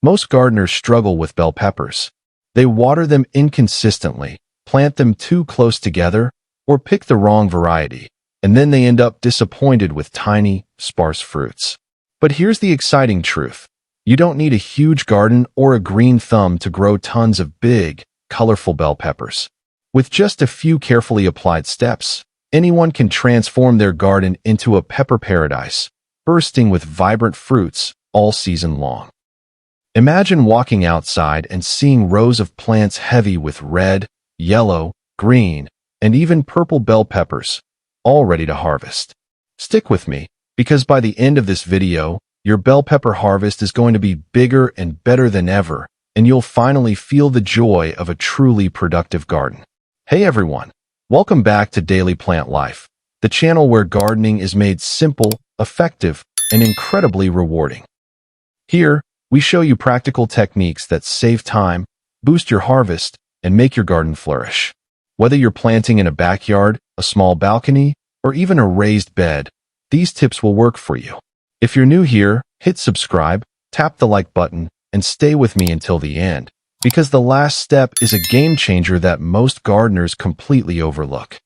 Most gardeners struggle with bell peppers. They water them inconsistently, plant them too close together, or pick the wrong variety, and then they end up disappointed with tiny, sparse fruits. But here's the exciting truth. You don't need a huge garden or a green thumb to grow tons of big, colorful bell peppers. With just a few carefully applied steps, anyone can transform their garden into a pepper paradise, bursting with vibrant fruits all season long. Imagine walking outside and seeing rows of plants heavy with red, yellow, green, and even purple bell peppers, all ready to harvest. Stick with me, because by the end of this video, your bell pepper harvest is going to be bigger and better than ever, and you'll finally feel the joy of a truly productive garden. Hey everyone, welcome back to Daily Plant Life, the channel where gardening is made simple, effective, and incredibly rewarding. Here, we show you practical techniques that save time, boost your harvest, and make your garden flourish. Whether you're planting in a backyard, a small balcony, or even a raised bed, these tips will work for you. If you're new here, hit subscribe, tap the like button, and stay with me until the end, because the last step is a game changer that most gardeners completely overlook.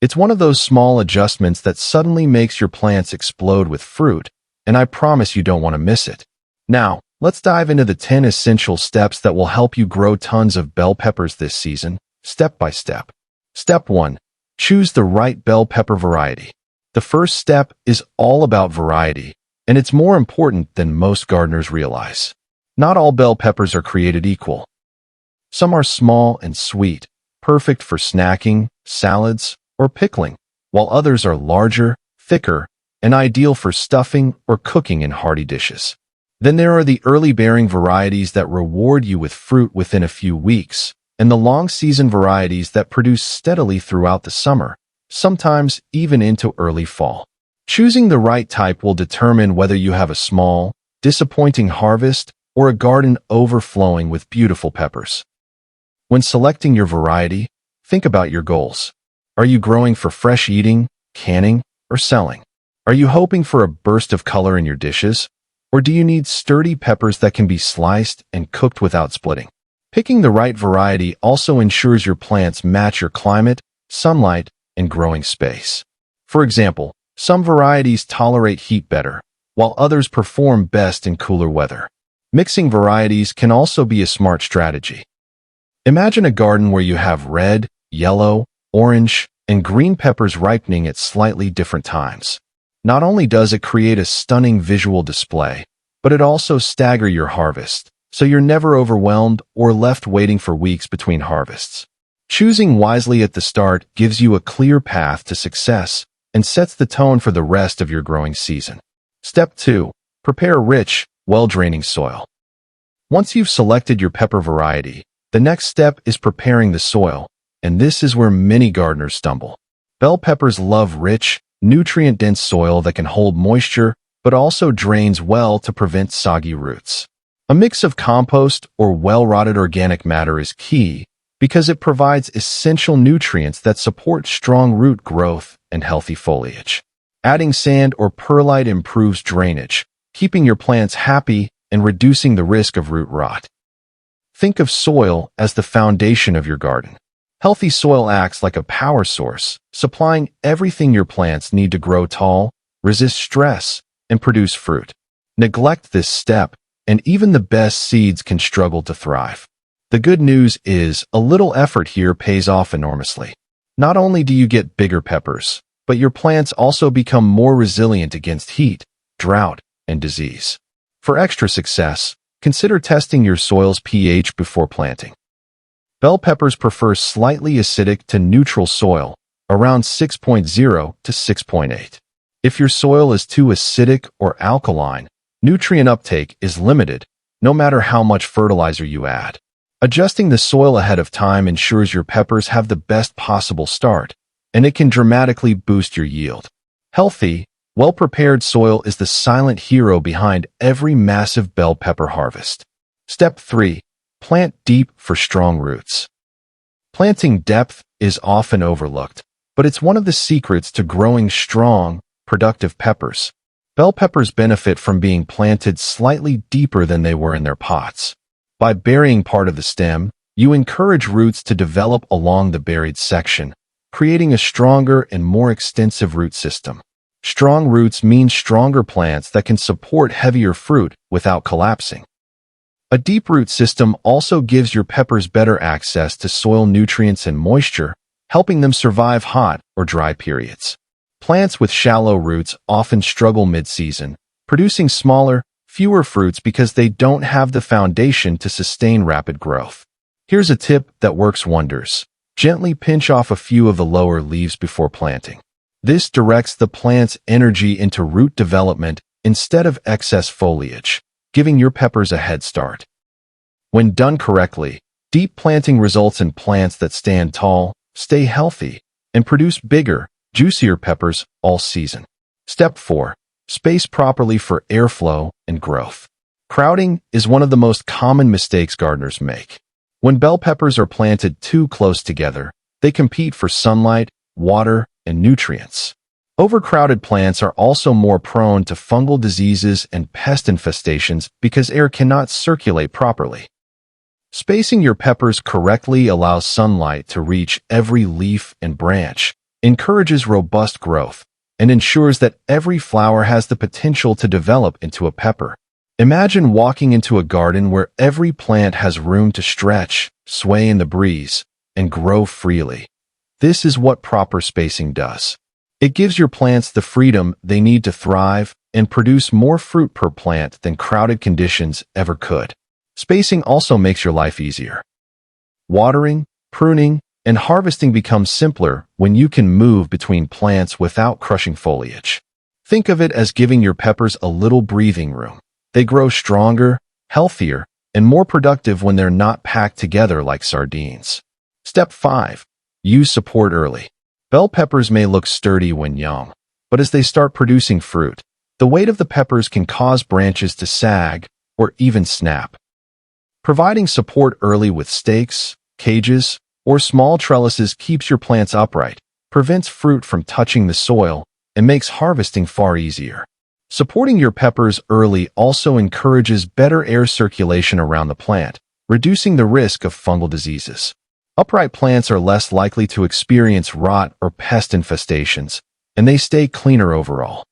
It's one of those small adjustments that suddenly makes your plants explode with fruit, and I promise you don't want to miss it. Now, let's dive into the 10 essential steps that will help you grow tons of bell peppers this season, step by step. Step 1. Choose the right bell pepper variety. The first step is all about variety, and it's more important than most gardeners realize. Not all bell peppers are created equal. Some are small and sweet, perfect for snacking, salads, or pickling, while others are larger, thicker, and ideal for stuffing or cooking in hearty dishes. Then there are the early-bearing varieties that reward you with fruit within a few weeks, and the long-season varieties that produce steadily throughout the summer, sometimes even into early fall. Choosing the right type will determine whether you have a small, disappointing harvest or a garden overflowing with beautiful peppers. When selecting your variety, think about your goals. Are you growing for fresh eating, canning, or selling? Are you hoping for a burst of color in your dishes? Or do you need sturdy peppers that can be sliced and cooked without splitting? Picking the right variety also ensures your plants match your climate, sunlight, and growing space. For example, some varieties tolerate heat better, while others perform best in cooler weather. Mixing varieties can also be a smart strategy. Imagine a garden where you have red, yellow, orange, and green peppers ripening at slightly different times. Not only does it create a stunning visual display, but it also staggers your harvest, so you're never overwhelmed or left waiting for weeks between harvests. Choosing wisely at the start gives you a clear path to success and sets the tone for the rest of your growing season. Step 2. Prepare rich, well-draining soil. Once you've selected your pepper variety, the next step is preparing the soil, and this is where many gardeners stumble. Bell peppers love rich, nutrient-dense soil that can hold moisture, but also drains well to prevent soggy roots. A mix of compost or well-rotted organic matter is key because it provides essential nutrients that support strong root growth and healthy foliage. Adding sand or perlite improves drainage, keeping your plants happy and reducing the risk of root rot. Think of soil as the foundation of your garden. Healthy soil acts like a power source, supplying everything your plants need to grow tall, resist stress, and produce fruit. Neglect this step, and even the best seeds can struggle to thrive. The good news is, a little effort here pays off enormously. Not only do you get bigger peppers, but your plants also become more resilient against heat, drought, and disease. For extra success, consider testing your soil's pH before planting. Bell peppers prefer slightly acidic to neutral soil, around 6.0 to 6.8. If your soil is too acidic or alkaline, nutrient uptake is limited, no matter how much fertilizer you add. Adjusting the soil ahead of time ensures your peppers have the best possible start, and it can dramatically boost your yield. Healthy, well-prepared soil is the silent hero behind every massive bell pepper harvest. Step 3. Plant deep for strong roots. Planting depth is often overlooked, but it's one of the secrets to growing strong, productive peppers. Bell peppers benefit from being planted slightly deeper than they were in their pots. By burying part of the stem, you encourage roots to develop along the buried section, creating a stronger and more extensive root system. Strong roots mean stronger plants that can support heavier fruit without collapsing. A deep root system also gives your peppers better access to soil nutrients and moisture, helping them survive hot or dry periods. Plants with shallow roots often struggle mid-season, producing smaller, fewer fruits because they don't have the foundation to sustain rapid growth. Here's a tip that works wonders. Gently pinch off a few of the lower leaves before planting. This directs the plant's energy into root development instead of excess foliage, giving your peppers a head start. When done correctly, deep planting results in plants that stand tall, stay healthy, and produce bigger, juicier peppers all season. Step 4. Space properly for airflow and growth. Crowding is one of the most common mistakes gardeners make. When bell peppers are planted too close together, they compete for sunlight, water, and nutrients. Overcrowded plants are also more prone to fungal diseases and pest infestations because air cannot circulate properly. Spacing your peppers correctly allows sunlight to reach every leaf and branch, encourages robust growth, and ensures that every flower has the potential to develop into a pepper. Imagine walking into a garden where every plant has room to stretch, sway in the breeze, and grow freely. This is what proper spacing does. It gives your plants the freedom they need to thrive and produce more fruit per plant than crowded conditions ever could. Spacing also makes your life easier. Watering, pruning, and harvesting becomes simpler when you can move between plants without crushing foliage. Think of it as giving your peppers a little breathing room. They grow stronger, healthier, and more productive when they're not packed together like sardines. Step 5. Use support early. Bell peppers may look sturdy when young, but as they start producing fruit, the weight of the peppers can cause branches to sag or even snap. Providing support early with stakes, cages, or small trellises keeps your plants upright, prevents fruit from touching the soil, and makes harvesting far easier. Supporting your peppers early also encourages better air circulation around the plant, reducing the risk of fungal diseases. Upright plants are less likely to experience rot or pest infestations, and they stay cleaner overall.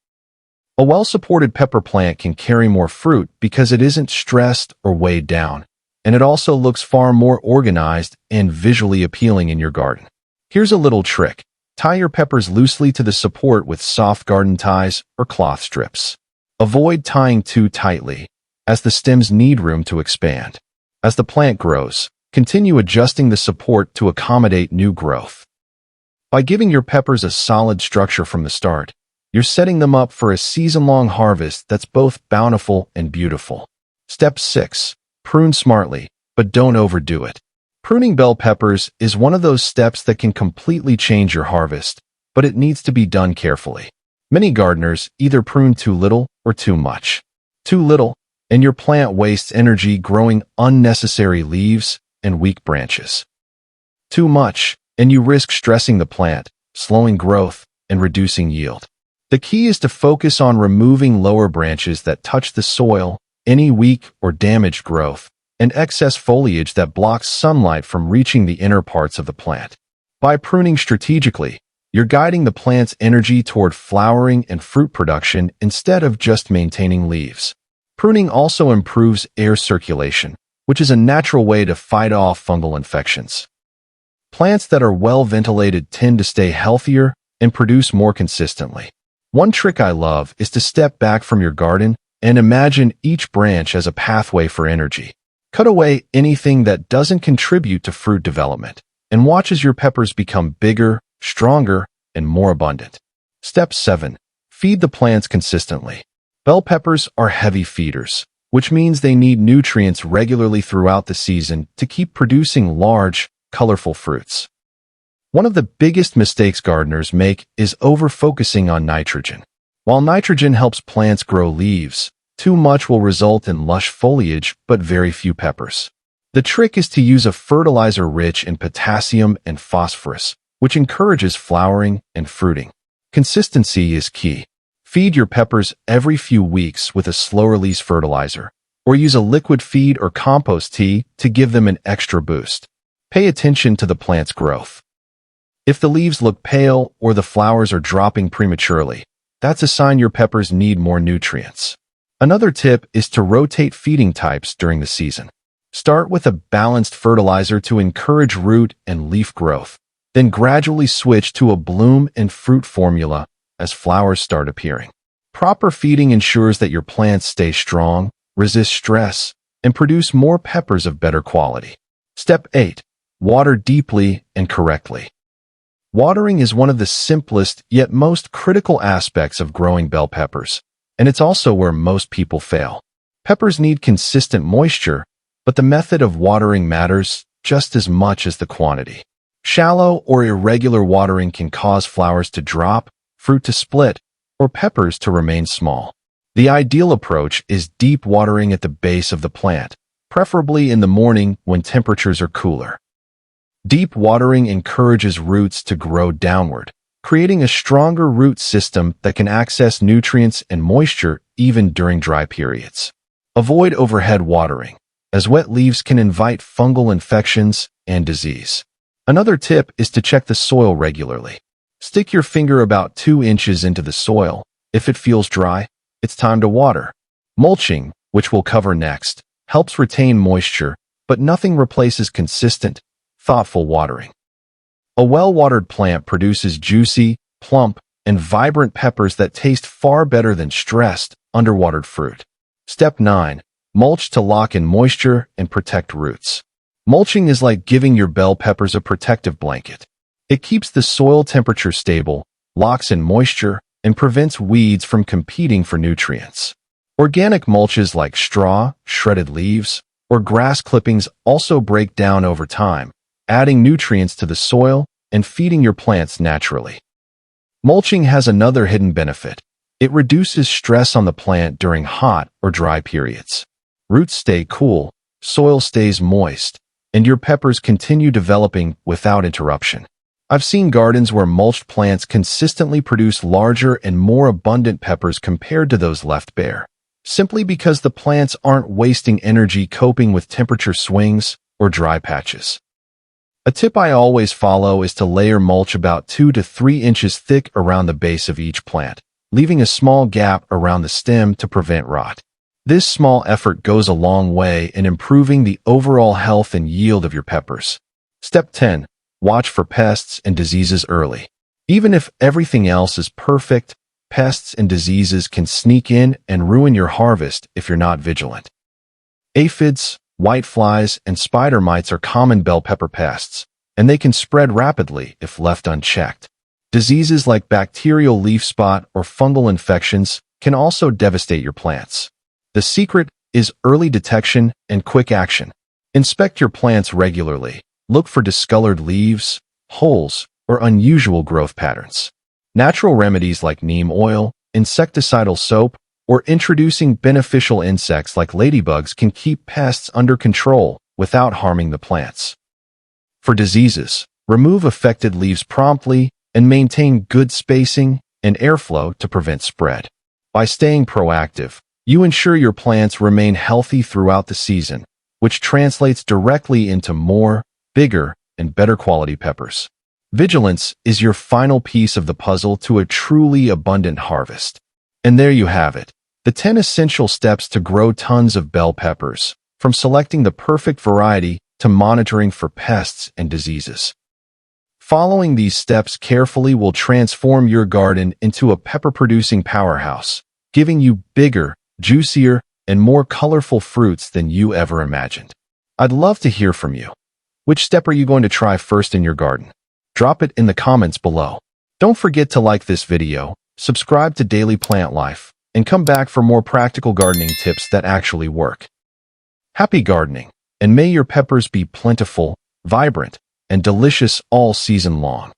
A well-supported pepper plant can carry more fruit because it isn't stressed or weighed down, and it also looks far more organized and visually appealing in your garden. Here's a little trick. Tie your peppers loosely to the support with soft garden ties or cloth strips. Avoid tying too tightly, as the stems need room to expand. As the plant grows, continue adjusting the support to accommodate new growth. By giving your peppers a solid structure from the start, you're setting them up for a season-long harvest that's both bountiful and beautiful. Step 6. Prune smartly, but don't overdo it. Pruning bell peppers is one of those steps that can completely change your harvest, but it needs to be done carefully. Many gardeners either prune too little or too much. Too little, and your plant wastes energy growing unnecessary leaves and weak branches. Too much, and you risk stressing the plant, slowing growth, and reducing yield. The key is to focus on removing lower branches that touch the soil, any weak or damaged growth, and excess foliage that blocks sunlight from reaching the inner parts of the plant. By pruning strategically, you're guiding the plant's energy toward flowering and fruit production instead of just maintaining leaves. Pruning also improves air circulation, which is a natural way to fight off fungal infections. Plants that are well ventilated tend to stay healthier and produce more consistently. One trick I love is to step back from your garden and imagine each branch as a pathway for energy. Cut away anything that doesn't contribute to fruit development, and watch as your peppers become bigger, stronger, and more abundant. Step 7. Feed the plants consistently. Bell peppers are heavy feeders, which means they need nutrients regularly throughout the season to keep producing large, colorful fruits. One of the biggest mistakes gardeners make is over-focusing on nitrogen. While nitrogen helps plants grow leaves, too much will result in lush foliage but very few peppers. The trick is to use a fertilizer rich in potassium and phosphorus, which encourages flowering and fruiting. Consistency is key. Feed your peppers every few weeks with a slow-release fertilizer, or use a liquid feed or compost tea to give them an extra boost. Pay attention to the plant's growth. If the leaves look pale or the flowers are dropping prematurely, that's a sign your peppers need more nutrients. Another tip is to rotate feeding types during the season. Start with a balanced fertilizer to encourage root and leaf growth, then gradually switch to a bloom and fruit formula as flowers start appearing. Proper feeding ensures that your plants stay strong, resist stress, and produce more peppers of better quality. Step 8. Water deeply and correctly. Watering is one of the simplest yet most critical aspects of growing bell peppers, and it's also where most people fail. Peppers need consistent moisture, but the method of watering matters just as much as the quantity. Shallow or irregular watering can cause flowers to drop, fruit to split, or peppers to remain small. The ideal approach is deep watering at the base of the plant, preferably in the morning when temperatures are cooler. Deep watering encourages roots to grow downward, creating a stronger root system that can access nutrients and moisture even during dry periods. Avoid overhead watering, as wet leaves can invite fungal infections and disease. Another tip is to check the soil regularly. Stick your finger about 2 inches into the soil. If it feels dry, it's time to water. Mulching, which we'll cover next, helps retain moisture, but nothing replaces consistent, thoughtful watering. A well-watered plant produces juicy, plump, and vibrant peppers that taste far better than stressed, underwatered fruit. Step 9. Mulch to lock in moisture and protect roots. Mulching is like giving your bell peppers a protective blanket. It keeps the soil temperature stable, locks in moisture, and prevents weeds from competing for nutrients. Organic mulches like straw, shredded leaves, or grass clippings also break down over time, adding nutrients to the soil and feeding your plants naturally. Mulching has another hidden benefit. It reduces stress on the plant during hot or dry periods. Roots stay cool, soil stays moist, and your peppers continue developing without interruption. I've seen gardens where mulched plants consistently produce larger and more abundant peppers compared to those left bare, simply because the plants aren't wasting energy coping with temperature swings or dry patches. A tip I always follow is to layer mulch about 2 to 3 inches thick around the base of each plant, leaving a small gap around the stem to prevent rot. This small effort goes a long way in improving the overall health and yield of your peppers. Step 10. Watch for pests and diseases early. Even if everything else is perfect, pests and diseases can sneak in and ruin your harvest if you're not vigilant. Aphids, whiteflies, and spider mites are common bell pepper pests, and they can spread rapidly if left unchecked. Diseases like bacterial leaf spot or fungal infections can also devastate your plants. The secret is early detection and quick action. Inspect your plants regularly. Look for discolored leaves, holes, or unusual growth patterns. Natural remedies like neem oil, insecticidal soap, or introducing beneficial insects like ladybugs can keep pests under control without harming the plants. For diseases, remove affected leaves promptly and maintain good spacing and airflow to prevent spread. By staying proactive, you ensure your plants remain healthy throughout the season, which translates directly into more, bigger, and better quality peppers. Vigilance is your final piece of the puzzle to a truly abundant harvest. And there you have it, the 10 essential steps to grow tons of bell peppers, from selecting the perfect variety to monitoring for pests and diseases. Following these steps carefully will transform your garden into a pepper-producing powerhouse, giving you bigger, juicier, and more colorful fruits than you ever imagined. I'd love to hear from you. Which step are you going to try first in your garden? Drop it in the comments below. Don't forget to like this video, subscribe to Daily Plant Life, and come back for more practical gardening tips that actually work. Happy gardening, and may your peppers be plentiful, vibrant, and delicious all season long.